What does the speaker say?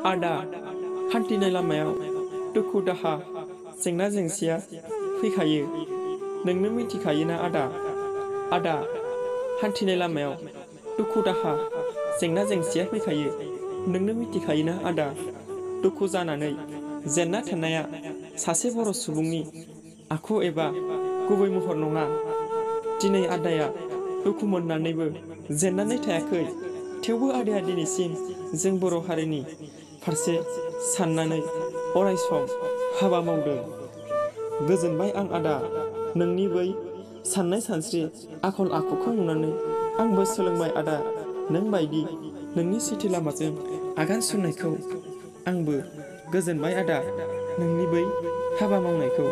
आदा हान्थिनाय लामायाव दुखु दाहा जेंना जेंसिया फैखायो नोंनो मिथिखायोना आदा हान्थिनाय लामायाव दुखु दाहा जेंना जेंसिया फैखायो नोंनो मिथिखायोना आदा दुखु जानानै जेनना थानाया सासे बर' सुबुंनि आखु एबा गुबै महर नङा दिनै आदाया दुखु मोननानैबो जेननानै थायाखै थेवबो आदाया दिनैसिम जों बर' हारिनि फारसे साननानै अरायसम हाबा मावदों गोजोनबाय आं आदा नोंनि बै साननाय सानस्रि आखल आखुखौ नुनानै आंबो सोलोंबाय आदा नों बायदि नोंनि सैथो लामाजों आगान सुरनायखौ आंबो गोजोनबाय आदा नोंनि बै हाबा मावनायखौ